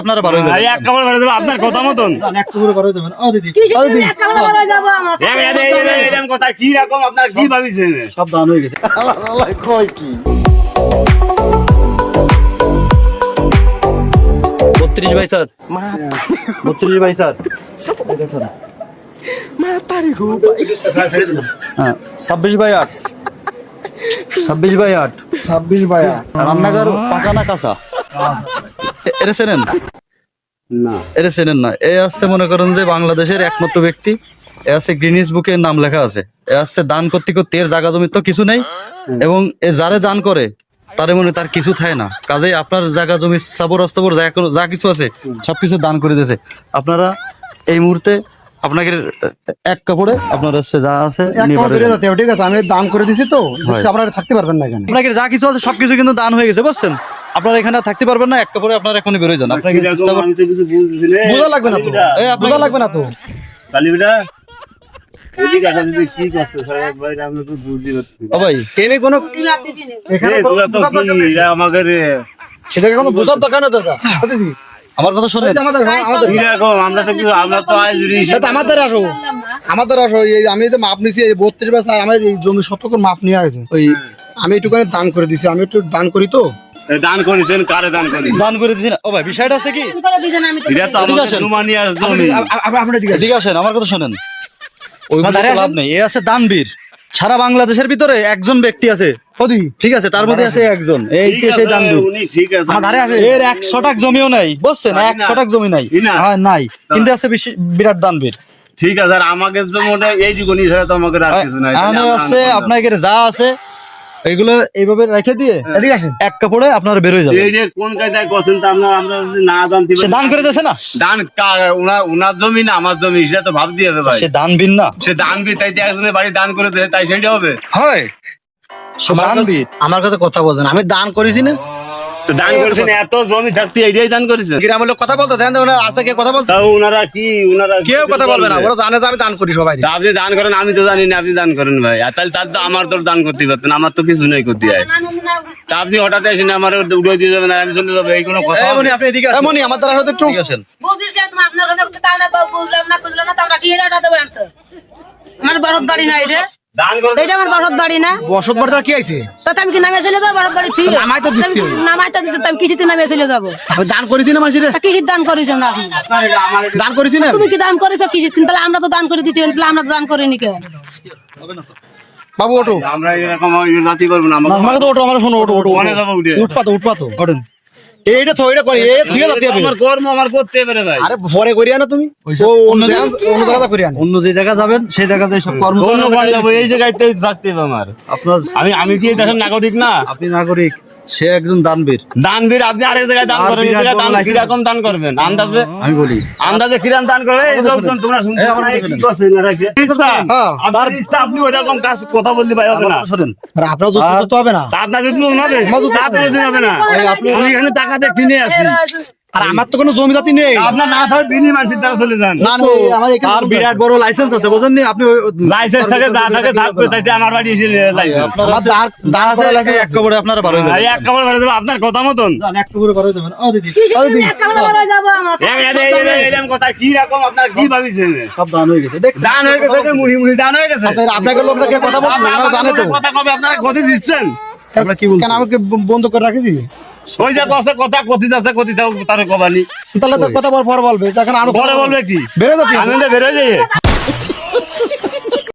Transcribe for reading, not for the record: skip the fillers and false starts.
আপনারা আপনার কথা মতন কথা কি রকম আপনার কি ভাবিছেন সব দান হয়ে গেছে কি 32 ভাই স্যার 32 ভাই স্যার 26 বাই 8 26 বাই 8 26 বাই 8 রান্নাঘর পাকা না কাঁচা এর চেনেন না এর চেনেন না এ আছে মনে করেন যে বাংলাদেশের একমাত্র ব্যক্তি এ আছে গ্রিনিস বুকে নাম লেখা আছে এ আছে দান করতে করতে এর জায়গা জমি তো কিছু নেই এবং এ যারে দান করে তারে মনে তার কিছু থাকে না কাজেই আপনার জায়গা জমি স্থাবর অস্থাবর যা কিছু আছে সবকিছু দান করে দিয়েছে আপনারা এই মুহূর্তে আপনাকে এক কাপড়ে আপনার হচ্ছে যা আছে ঠিক আছে আমি দান করে দিছি তো আপনারা থাকতে পারবেন না এখানে আপনাকে যা কিছু আছে সবকিছু কিন্তু দান হয়ে গেছে বুঝছেন আপনারা এখানে থাকতে পারবেন না এক কাপড়ে আপনারা এখনই বেরোয় যান আপনাকে বোঝা লাগবে না তো বোঝা লাগবে না তো কালীবিটা আমার কথা শোনেন আমাদের আসো আমি তো মাপ নিছি 32 বছর আর আমার এই জমি শতকর মাপ নিয়ে আছে ওই আমি একটুখানি দান করে দিছি আমি একটু দান করি তো দান করেছেন কারে দান করি দান করে দিছেন ও ভাই বিষয়টা আছে কি এটা তো আমাদের জুমানিয়া জমি আপনি এদিকে আসেন আমার কথা শুনেন ওই লাভ নেই এ আছে দানবীর সারা বাংলাদেশের ভিতরে একজন ব্যক্তি আছে ঠিক আছে তার মধ্যে আছে একজন এই সেই দানবীর উনি ঠিক আছে ধারে আছে এর 100 টাকা জমিও নাই বুঝছেন 100 টাকা জমি নাই হ্যাঁ নাই কিন্তু আছে বিরাট দানবীর ঠিক আছে আর আমাকে জমিটা এই জীবনই ছাড়া তো আমাকে আর কিছু নাই আছে আপনাদের যা আছে এইগুলো এইভাবে রেখে দিয়ে এদিকে আসেন এক কাপড়ে আপনারা বের হয়ে যাবেন এই যে কোন কায়দায় কথা তো আমরা যদি না জানতে পারি সে দান করে দেছে না দান উনার জমি না আমার জমি সেটা তো ভাব দিয়ে হবে ভাই সে দানবীর না সে দানবীর তাই একজনের বাড়ি দান করে দেয় তাই সেটা হবে হয় আমার কাছে কথা বলছেন আমি দান করেছি না তো দান করেছেন এত জমি থাকতে এইটাই দান করেছেন গ্রামের লোক কথা বলতে দেন আছে কে কথা বলতে ওনারা কেউ কথা বলবে না ওরা জানে যে আমি দান করি সবাই আপনি দান করেন আমি তো জানি না আপনি দান করেন ভাই আর তাহলে তার তো আমার তো দান করতে পারতেন আমার তো কিছু নেই করতে হয় তা আপনি হঠাৎ এসে আমার উড়ে দিয়ে যাবেন আমি চলে যাবো এই কোনো কথা এমনই আপনি এদিকে এমনই আমার দ্বারা হয়তো একটু আসেন বুঝেছি তুমি আপনার কথা তা না বুঝলাম না তোমরা কি এটা দেবো আমার বড় বাড়ি না এটা এটা আমার বড় বাড়ি না বসত বাড়িটা কি আইছে তা আমি কি নামে চলে যাবো বড় বাড়ি ছিল নামাই তো দিছি তুমি কিসিতে নামে চলে যাবো আমি দান করেছি না মানুষের কিসির দান করেছেন না দান করেছি না তুমি কি দান করেছো কিসির তাহলে আমরা তো দান করে দিতে তাহলে আমরা তো দান করিনি কেন বাবু ওঠো আমরা এরকম রাতি করব না আমাকে তো ওঠো আমরা শোনো ওঠো উঠপা তো ওঠেন এইটা তো এটা করে ঠিক আছে আমার কর্ম আমার করতে পারে ভাই আরে পরে করিয়া না তুমি অন্য জায়গা করিয়া অন্য যে জায়গা যাবেন সেই জায়গাতে সব কর্ম যাব এই জায়গাতে থাকতে হবে আমার আপনার আমি কি দেখেন নাগরিক না আপনি নাগরিক সে একজন দানবীর আপনি আরেক জায়গায় দান করেন এই জায়গায় দান কি রকম দান করবেন আন্দাজে আমি বলি আন্দাজে কিরাম দান করবে এই লোকজন তোমরা শুনতে আমরা কি করছেন না রাখে আদার ইচ্ছা আপনি ওই রকম কাজ কথা বললি ভাই হবে না শুনেন আর আপনার যত তো হবে না আপনার যদি হবে তাতে হবে না আপনি এখানে টাকা দিয়ে কিনে আছি আর আমার তো কোনো জমি জাতি নেই আপনার না থাকে বিনি মানুষের দ্বারা চলে যান না আমার আর বিরাট বড় লাইসেন্স আছে বুঝেন নি আপনি লাইসেন্স থাকে যা থাকে থাকবে তাইতে আমার বাড়ি এসে লাইসেন্স আমার দাঁড় আছে লাইসেন্স এক কাপড়ে আপনারা বার হয়ে যাবেন এক কাপড়ে বার হয়ে যাবেন আপনার কথা মতন এক কাপড়ে বার হয়ে যাবেন ও দিদি এক কাপড়ে বার হয়ে যাবো আমার এরকম কথা কি রকম আপনার কি ভাবিছেন সব দান হয়ে গেছে দেখছেন দান হয়ে গেছে মুড়ি দান হয়ে গেছে আচ্ছা আপনাদের লোকরা কি কথা বলছেন আপনারা জানেন তো কথা কবে আপনারা কথা দিচ্ছেন আমরা কি বলছেন কেন আমাকে বন্ধ করে রাখিছি ওই যে কথা কথিত আছে কথিত তার কবানি তাহলে তো কথা পর বলবে তখন আরো পরে বলবে কি বেরো যাচ্ছে আনন্দে বেরো যাই